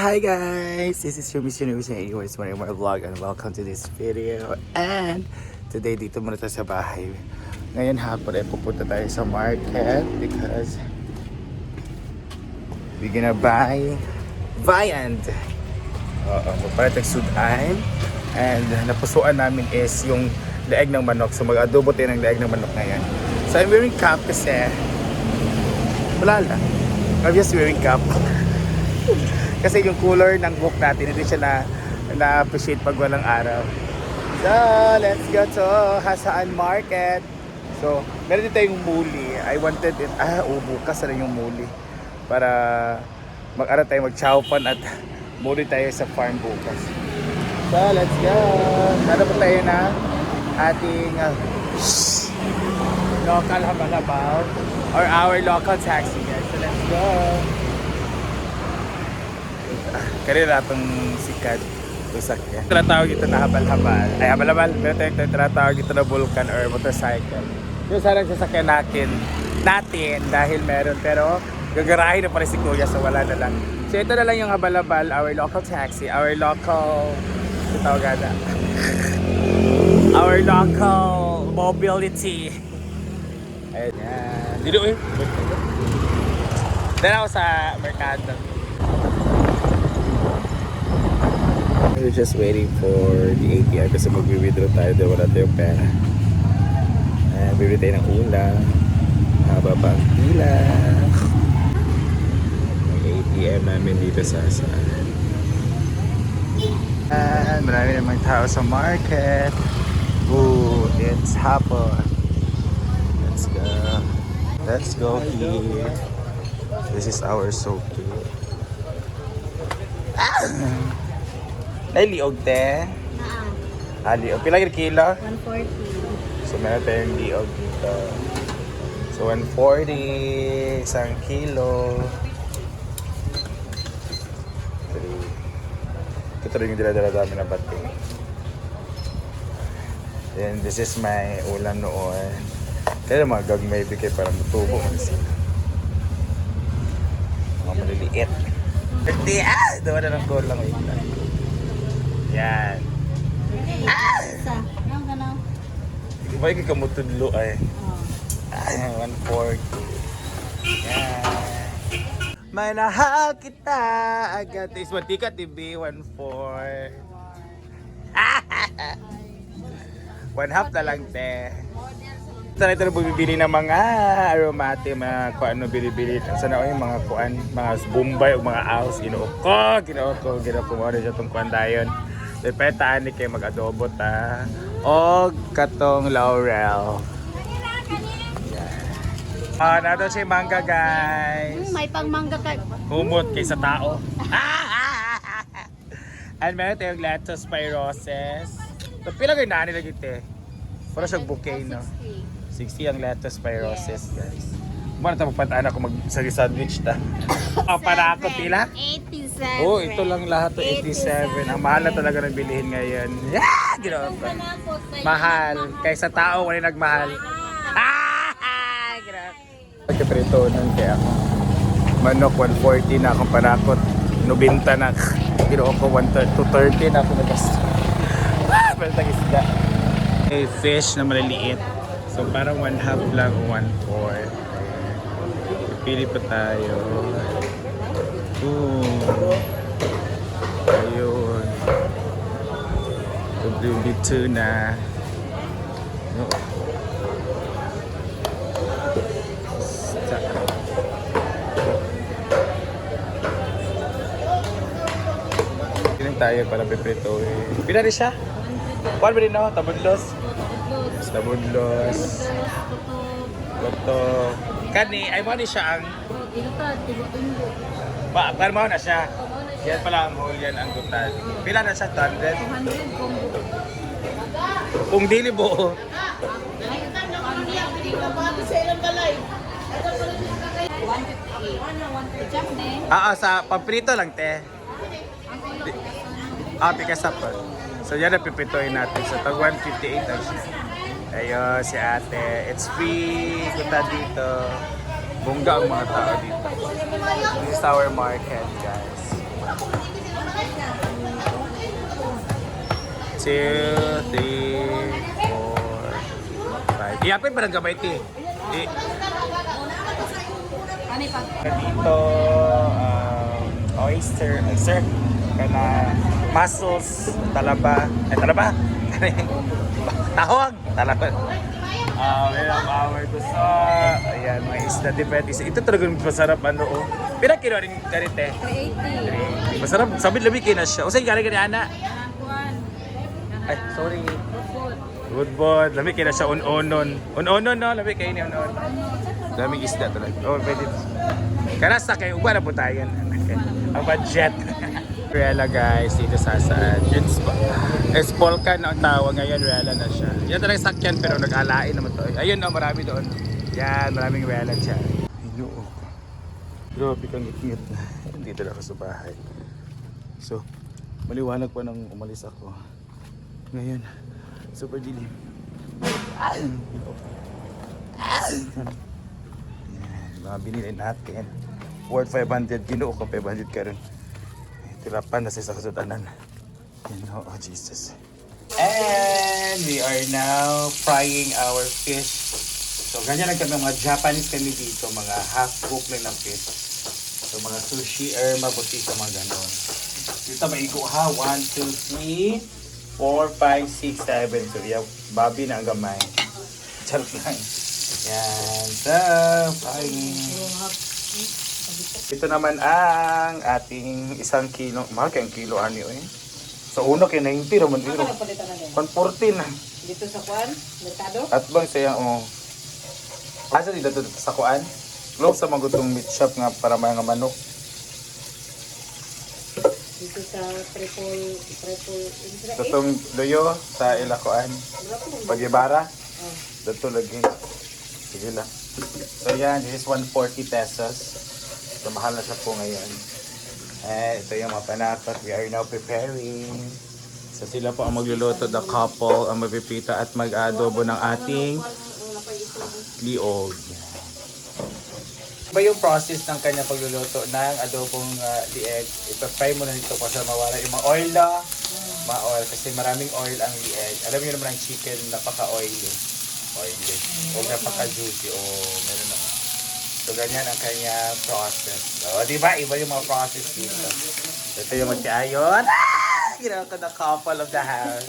Hi guys, this is your Miss Universe and anyways, my vlog and welcome to this video. And today dito muna tayo sa bahay. Ngayon hapon ay pupunta tayo sa market because we're gonna buy viand. Magpalit ng sudan. And napusuan namin is yung leeg ng manok. So mag-adobo tayo ng leeg ng manok ngayon. So I'm wearing cap kasi wala lang. I'm just wearing cap. Kasi yung color ng book natin, hindi siya na-appreciate pag walang araw. So, let's go to Hasaan Market. So, meron din tayong muli. I wanted it, bukas na rin yung muli. Para mag-ara tayo, mag-chowpan at muli tayo sa farm bukas. So, let's go. Nada po tayo na ating local habal-habal or our local taxi guys. So, let's go. Kanina itong sikat usakyan. Tinatawag ito na habal-habal. Ay, habal-habal. Meron tayong tinatawag ito na Vulcan or motorcycle. Yung sarang sasakyan natin dahil meron. Pero gagarahin na pa rin si Kuya so wala na lang. So ito na lang yung habal-habal, our local taxi, our local our local mobility. Ayan. Dito eh. Dito ako sa merkado. We're just waiting for the ATM kasi mag-withdraw tayo dahil wala tayong pera. Bibili tayo ng ulam. Haba pa ang pila. May ATM namin dito sa Hasaan. Marami namang tao sa market. Ooh, it's hapon. Let's go. Let's go here. This is our soke. Ay, liog te. Liog. Pila yung kilo? 140. So, meron tayong liog dito. So, 140. Isang kilo. Ito rin yung dala-dala dami na bating. Then, this is my ulam noon. Kaya mga gagmay bigay para matubo mo sila. Mga maliliit. Hindi, dawa na ng kulang lang. Yan. Isa. Nang ganaw. Iba yung kamutudlo ay. 140. Yan. Manahal kita agad. Is mantika TV 14. 1/2 na lang te. Ito na bumibili ng mga aromatic, mga kung ano bili-bili. Sana yung mga kuan, mga Bombay o mga Aos, ginuoko mo rin siya itong kuan dayon. So, petaan ni kayo mag-adobo ta. O katong laurel. Yeah. Nato si mangga guys. May pangmangga ka. Humot kaysa tao. And meron tayong lettuce spirosis. So, pila kayo nani lagi te? Para siyang bouquet, no? 60 ang lettuce spirosis, guys. Muna tayo magpataan ako mag-sandwich ta. Para ako pila? 87. Oh, ito lang lahat to 87. Ang mahal na talaga ng bilihin ngayon. Yeah! Ginawa pa. Mahal. Kaysa tao, wala nagmahal. Grabe. Pagkaprito nun kaya ako. Manok, 140 na akong panakot. 90 na. Ginawa ko 230 na ako nagas. Baltang isda. May fish na maliliit. So parang 1/2 lang o 1/4. Pili pa tayo. Ayun. WB tuna. Piling tayo para piprito eh. Pila rin siya? Kuan ba rin no? Tabudlos? Tabudlos. Loto. Kani, ay mo ni siya ang... Kani mo na siya. Yan pala ang whole yan ang total. Pila na siya? 200? 200 combo. Kung dili buo. Sa paprito lang te. Pikas up. So yan na pipitoy natin. So tag 158 lang siya. Ayun si ate. It's free. Punta dito. Bongga ang mga tao dito. This is our market guys. 5. Iyapin pa ng gamay ti. Dito, oyster, sir, kana mussels, talaba, talaba? Tawag, talaba. Meron our gusto. Ayan, mga isda, depende. Ito talagang masarap, ano, oh. Pira kilo rin ganite? 380. Masarap, sabi labi kayo na siya. O sa'yo, gano'n ka ni Ana? Ay, sorry. Good boy. Labi kayo na siya, un-onon. Un-onon, no? Labi kayo ni un-on. Daming isda talaga. Oh, pwede. Kanasta kayo, uba na po tayo. Ang budget. Rela guys, dito sa saan. Espolkan ang tawag ngayon, Rela na siya. Yan talagang sakyan pero nag-alain naman to. Ayun, no, marami doon. Yan, maraming Rela dyan. Ayun, oh. Grabe kang ngit na. Dito na ako sa bahay. So, maliwanag pa nang umalis ako. Ngayon, super dilim. Yan, mga binili natin. Worth 500, kinuha ko 500 ka rin. Tirapan na sa kasutanan. Oh, Jesus. And we are now frying our fish. So, ganyan lang kami, mga Japanese kami dito, mga half-cook lang ng fish. So, mga sushi, mabuti sa mga ganon. Dito maigo ha, 1, 2, 3, 4, 5, 6, 7. So, yeah, babi na ang gamay. Charot lang. Yan. So, frying. Ito naman ang ating 1 kilo. Mahal kayang kilo ani eh. So una kay 90 raman dito. 114 na. Dito sa Kwan, Mercado. At bang saya oh. Asa dito sa kuan? Close sa magutong meat shop nga para mga manok. Dito sa triple Tutong loyo sa ilakuan. Pagibara. Dito lagi. Sige lang. So yan, this is 140 pesos. So, mahal na siya po ngayon. Ito yung mga panakot. We are now preparing. So, sila po ang magluluto, the couple, ang magpipita at mag-adobo ng ating liog. Iba yung process ng kanya pagluluto ng adobong lieg. Ipa-fry mo na nito pa sa mawala yung mga oil na. Ma-oil kasi maraming oil ang lieg. Alam niyo naman ang chicken, napaka-oily. Oily. O napaka-juicy. O meron na. So, ganyan ang kanya process. O, di ba? Iba yung mga process dito. Ito yung magkaayon. Ginawa ko the couple of the house.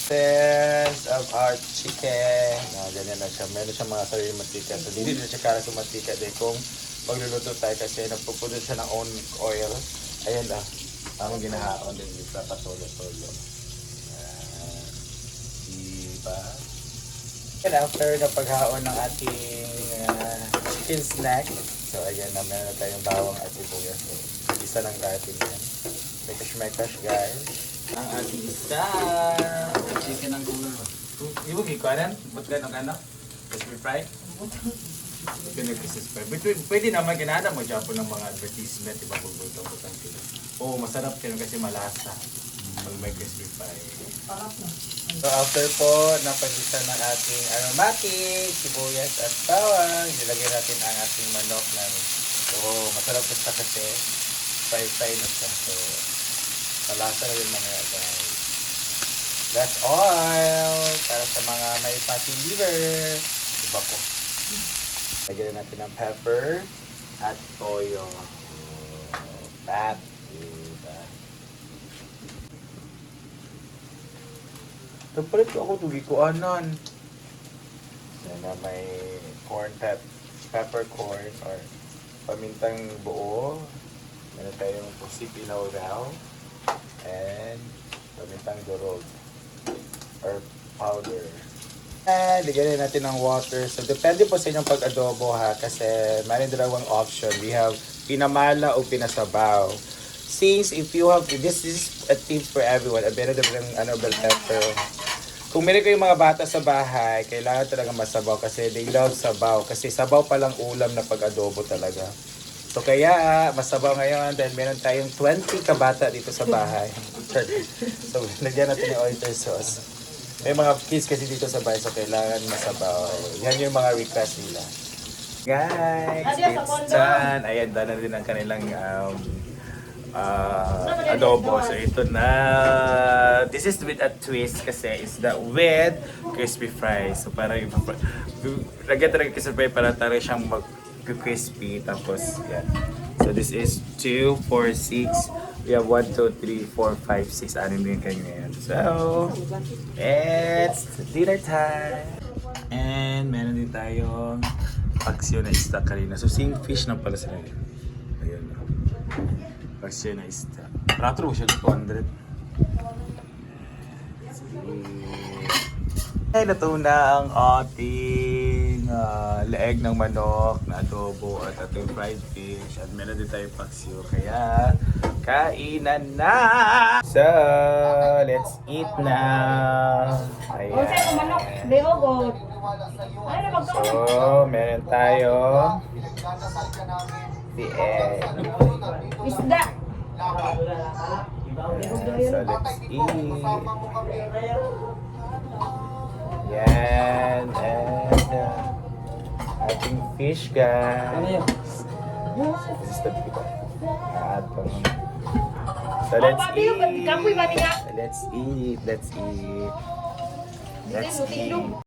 Process of our chicken. Ganyan na siya. Meron siya mga sarili mantika. So, hindi na siya kara sa mantika. Dahil kung magluluto tayo kasi nagpuproduce siya ng own oil. Ayan lang. Ang ginahaon din dito. Patulo-tulo. Diba? And after na paghaon ng ating chicken snack, so ayan na, meron na tayong bawang at sibuyas. So, isa lang natin yan. Mekas guys. Ang ating isa. Chicken ang gulo. Ibu kikaran? Ba't ganong ano? Crispy fry? Crispy fry. Pwede naman ginada mo dyan po ng mga advertisement. Diba kung gulo ko tang sila. Oo, masarap yun kasi malasa. Pag may crispy fry. So after po, napagisa ng ating aromatic, sibuyas at bawang, nilagay natin ang ating manok na so masarap po siya kasi fry na siya. So malasa na yung mga guys. That's oil para sa mga may fatty liver. Diba po? Lagyan natin ng pepper at toyo. Fat. Nagpalit ko ako tugi ko anan. Na may peppercorn or pamintang buo. Meron tayong pusip ilaw-raw. And pamintang durog. Or powder. And ligyan natin ng water. So depende po sa inyong pag-adobo ha. Kasi may dalawang option. We have pinamala o pinasabaw. Since if you have, this is a tip for everyone. A better than bell pepper. Kung meron kayong mga bata sa bahay, kailangan talaga masabaw kasi they love sabaw. Kasi sabaw palang ulam na pag-adobo talaga. So kaya, masabaw ngayon dahil meron tayong 20 kabata dito sa bahay. So, lagyan natin yung oyster sauce. May mga kids kasi dito sa bahay, so kailangan masabaw. Yan yung mga request nila. Guys, it's done. Ayan, done na din ang kanilang adobo. So ito na, this is with a twist kasi is the with crispy fries. So parang lagyan talaga crispy fries para talaga siyang mag-crispy. Tapos yan. So this is 2, 4, 6. We have 1, 2, 3, 4, 5, 6. Anim din kayo ngayon. So, it's dinner time. And meron din tayong paksiw na isda kanina. So same fish na pala sila. Ayun. Paksiw na isda. Rato mo siya 200. Ay, nato na ang ating leeg ng manok na adobo at ating fried fish. At meron din tayong paksiw. Kaya, kainan na! So, let's eat now! Ayan. So, meron tayo the egg. Isda. Ayan. So, let's eat. Yan, and ating fish, guys. This is the so let's eat. Let's eat. Let's eat. Let's eat.